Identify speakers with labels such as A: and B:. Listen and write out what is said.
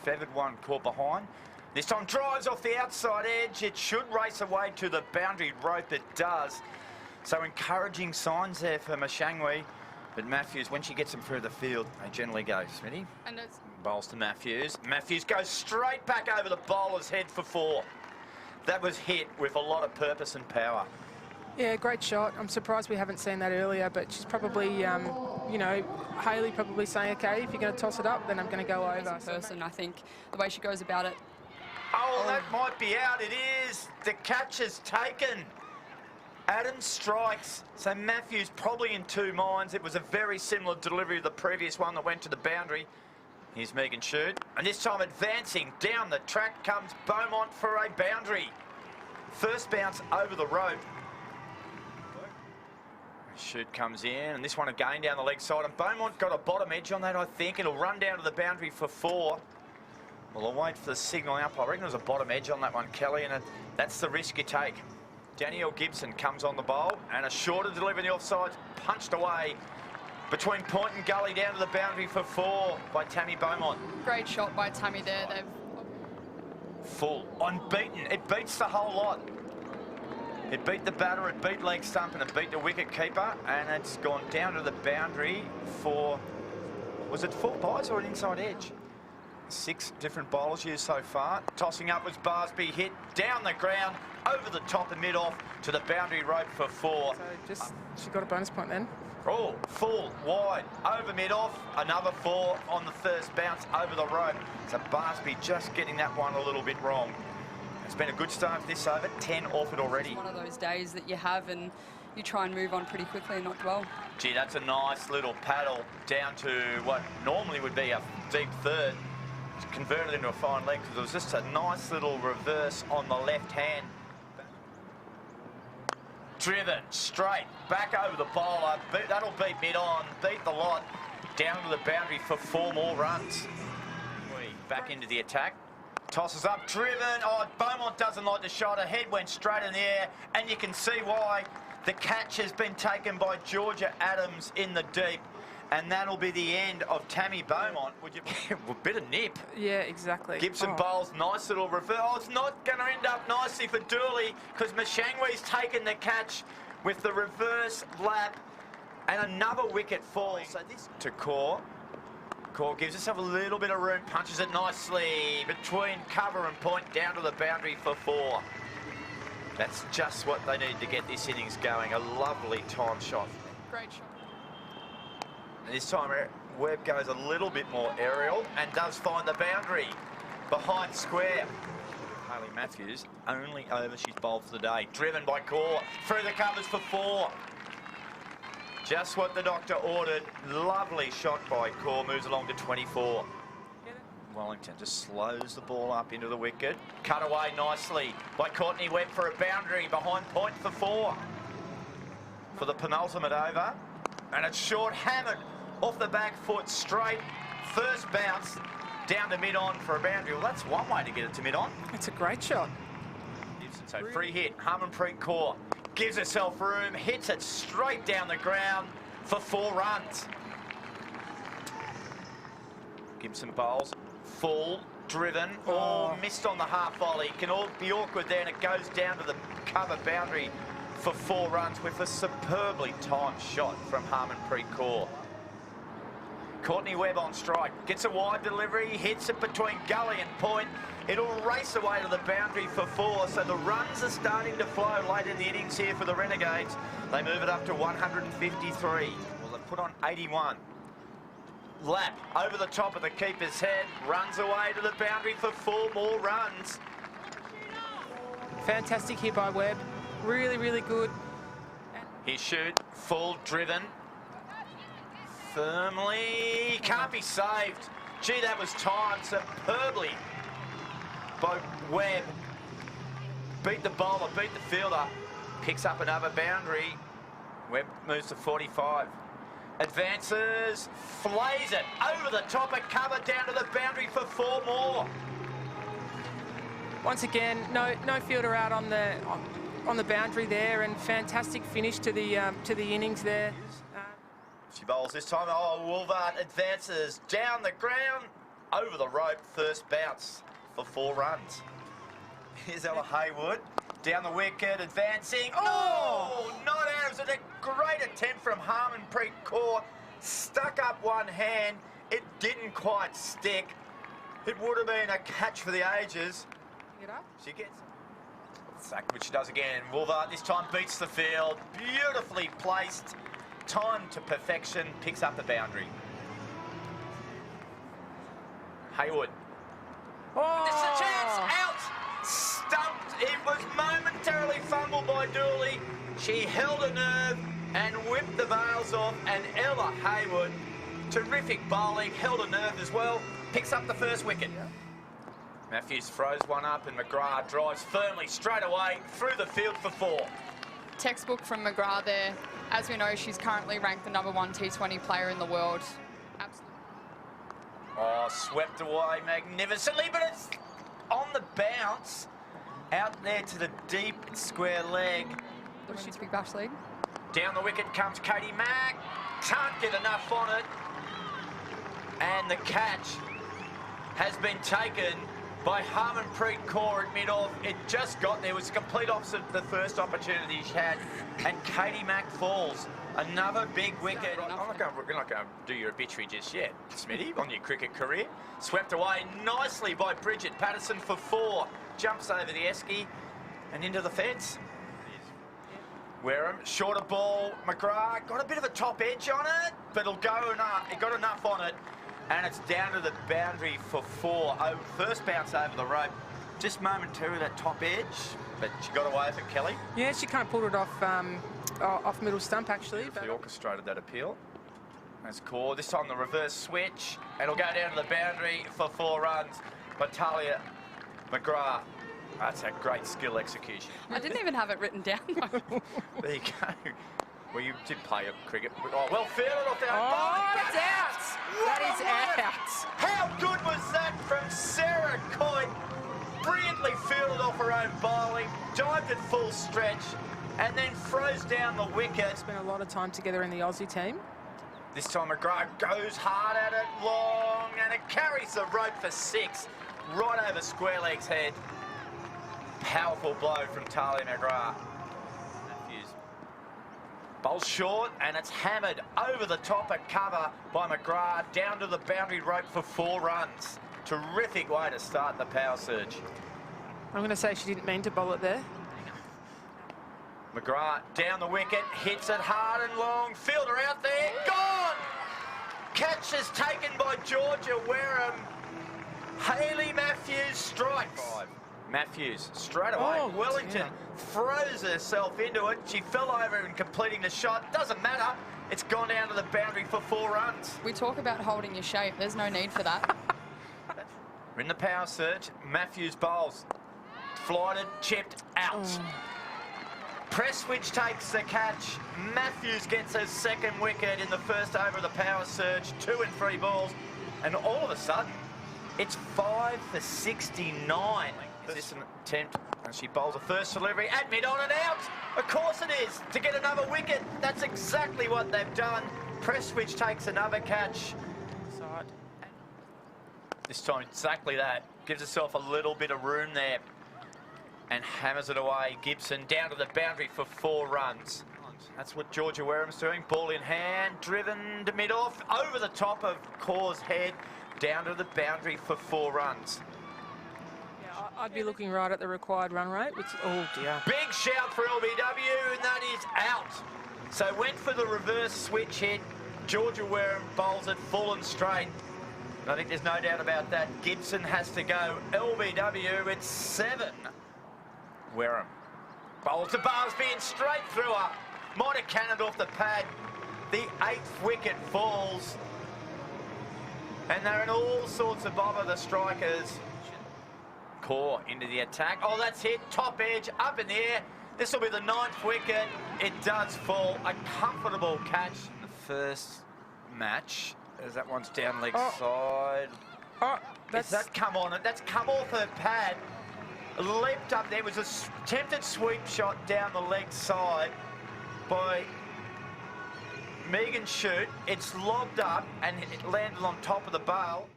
A: feathered one caught behind. This time drives off the outside edge. It should race away to the boundary rope. It does. So encouraging signs there for Mashangwi. But Matthews, when she gets them through the field, they generally go. Smitty?
B: And it's
A: bowls to Matthews. Matthews goes straight back over the bowler's head for 4. That was hit with a lot of purpose and power.
C: Yeah, great shot. I'm surprised we haven't seen that earlier, but she's probably, you know, Hayley probably saying, okay, if you're going to toss it up, then I'm going to go over.
B: as a person, I think, the way she goes about it.
A: Oh, that might be out. It is. The catch is taken. Adelaide Strikers. So Matthews probably in 2 minds. It was a very similar delivery to the previous one that went to the boundary. Here's Megan Shoot. And this time advancing down the track comes Beaumont for a boundary. First bounce over the rope. Shoot comes in, and this one again down the leg side. And Beaumont got a bottom edge on that, I think. It'll run down to the boundary for 4. Well, I'll wait for the signal out. I reckon there's a bottom edge on that one, Kelly, and that's the risk you take. Danielle Gibson comes on the bowl, and a shorter delivery in the offside, punched away between point and gully down to the boundary for 4 by Tammy Beaumont.
B: Great shot by Tammy there. They've
A: full, unbeaten. It beats the whole lot. It beat the batter, it beat leg stump, and it beat the wicket keeper, and it's gone down to the boundary for, was it 4 byes or an inside edge? 6 different bowlers used so far. Tossing up was Barsby, hit down the ground, over the top and mid-off to the boundary rope for 4.
C: So she got a bonus point then.
A: Oh, full, wide, over mid-off, another 4 on the first bounce over the rope. So Barsby just getting that one a little bit wrong. It's been a good start to this over, 10 off it already.
B: It's one of those days that you have and you try and move on pretty quickly and not dwell.
A: Gee, that's a nice little paddle down to what normally would be a deep third. It's converted into a fine leg because it was just a nice little reverse on the left hand. Driven straight back over the bowler. That'll beat mid-on, beat the lot. Down to the boundary for 4 more runs. Back into the attack. Tosses up, driven. Oh, Beaumont doesn't like the shot. Her head went straight in the air, and you can see why. The catch has been taken by Georgia Adams in the deep, and that'll be the end of Tammy Beaumont. Would you? A bit of nip.
C: Yeah, exactly.
A: Gibson bowls, nice little reverse. Oh, it's not going to end up nicely for Dooley because Mashangwi's taken the catch with the reverse lap, and another wicket falls. So this to Kaur. Kaur gives herself a little bit of room, punches it nicely between cover and point down to the boundary for 4. That's just what they need to get this innings going. A lovely time shot.
B: Great shot.
A: And this time Webb goes a little bit more aerial and does find the boundary behind square. Hayley Matthews, only over she's bowled for the day. Driven by Kaur, through the covers for 4. Just what the doctor ordered. Lovely shot by Kaur, moves along to 24. Wellington just slows the ball up into the wicket. Cut away nicely by Courtney Webb for a boundary behind point for 4. For the penultimate over. And it's short, hammered off the back foot straight. First bounce down to mid-on for a boundary. Well, that's one way to get it to mid-on.
C: It's a great shot.
A: So free hit, Harmanpreet Kaur gives herself room, hits it straight down the ground for 4 runs. Gibson bowls, full, driven, missed on the half volley. Can all be awkward there, and it goes down to the cover boundary for 4 runs with a superbly timed shot from Harmanpreet Kaur. Courtney Webb on strike, gets a wide delivery, hits it between gully and point. It'll race away to the boundary for 4, so the runs are starting to flow late in the innings here for the Renegades. They move it up to 153. Well, they've put on 81. Lap over the top of the keeper's head, runs away to the boundary for 4 more runs.
C: Fantastic hit by Webb. Really, really good.
A: He shoot, full, driven. Firmly, can't be saved. Gee, that was timed superbly by Webb. Beat the bowler, beat the fielder. Picks up another boundary. Webb moves to 45. Advances, flays it over the top of cover down to the boundary for 4 more.
C: Once again, no fielder out on the boundary there, and fantastic finish to the innings there.
A: She bowls this time. Oh, Woolvard advances down the ground over the rope, first bounce for 4 runs. Here's Ella Haywood, down the wicket, advancing. Oh, not out. It was a great attempt from Harmanpreet Kaur. Stuck up one hand. It didn't quite stick. It would have been a catch for the ages.
C: Pick it up.
A: She gets sack, which she does again. Wolver this time beats the field. Beautifully placed. Timed to perfection. Picks up the boundary. Haywood.
C: Oh!
A: This is a chance. Out. Stumped. It was momentarily fumbled by Dooley. She held a nerve and whipped the veils off. And Ella Haywood, terrific bowling, held a nerve as well. Picks up the first wicket.
C: Yeah.
A: Matthews throws one up and McGrath drives firmly straight away through the field for 4.
B: Textbook from McGrath there. As we know, she's currently ranked the #1 T20 player in the world. Absolutely.
A: Oh, swept away magnificently, but it's on the bounce. Out there to the deep square leg.
B: The Women's Big Bash League.
A: Down the wicket comes Katie Mack. Can't get enough on it. And the catch has been taken by Harmanpreet Kaur at mid-off. It just got there. It was the complete opposite of the first opportunity she had. And Katie Mack falls. Another big wicket. We're not going to do your obituary just yet, Smitty, on your cricket career. Swept away nicely by Bridget Patterson for 4. Jumps over the esky and into the fence. Wareham, shorter ball. McGrath got a bit of a top edge on it, but it'll go enough. It got enough on it. And it's down to the boundary for 4. Oh, first bounce over the rope. Just momentarily that top edge, but she got away with it, Kelly.
C: Yeah, she kind of pulled it off middle stump, actually.
A: She orchestrated that appeal. That's Kaur. This time the reverse switch. And it'll go down to the boundary for 4 runs. But Talia McGrath. That's a great skill execution.
B: I didn't even have it written down.
A: There you go. Well, you did play cricket. Oh, well fielded off the
C: It's out! That is out!
A: How good was that from Sarah Coyne? Brilliantly fielded off her own bowling, dived at full stretch, and then froze down the wicket.
C: Spent a lot of time together in the Aussie team.
A: This time McGrath goes hard at it, long, and it carries the rope for 6, right over square leg's head. Powerful blow from Talia McGrath. Bowls short, and it's hammered over the top at cover by McGrath, down to the boundary rope for 4 runs. Terrific way to start the power surge.
C: I'm going to say she didn't mean to bowl it there.
A: McGrath down the wicket, hits it hard and long. Fielder out there, gone! Catch is taken by Georgia Wareham. Hayley Matthews strikes. 5. Matthews straight away.
C: Oh,
A: Wellington throws herself into it. She fell over in completing the shot. Doesn't matter. It's gone down to the boundary for 4 runs.
B: We talk about holding your shape. There's no need for that.
A: We're in the power surge. Matthews bowls. Flighted, chipped, out. Presswich takes the catch. Matthews gets her 2nd wicket in the first over of the power surge. 2 and 3 balls. And all of a sudden, it's 5 for 69. Is this an attempt? And she bowls a first delivery at mid-on and out. Of course it is, to get another wicket. That's exactly what they've done. Presswich takes another catch.
C: Side.
A: This time exactly that. Gives herself a little bit of room there. And hammers it away. Gibson down to the boundary for 4 runs. That's what Georgia Wareham's doing. Ball in hand, driven to mid-off, over the top of Kaur's head, down to the boundary for 4 runs.
C: I'd be looking right at the required run rate, which, oh dear.
A: Big shout for LBW, and that is out. So went for the reverse switch hit. Georgia Wareham bowls it full and straight. And I think there's no doubt about that. Gibson has to go. LBW, it's 7. Wareham bowls to Barsby and straight through her. Might have cannoned off the pad. The 8th wicket falls. And they're in all sorts of bother, the Strikers. Kaur into the attack. Oh, that's hit. Top edge, up in the air. This will be the 9th wicket. It does fall. A comfortable catch in the first match. As that one's down leg side.
C: Oh, that's
A: that come on it. That's come off her pad. Leapt up there. It was a attempted sweep shot down the leg side by Megan Shute. It's lobbed up and it landed on top of the bail.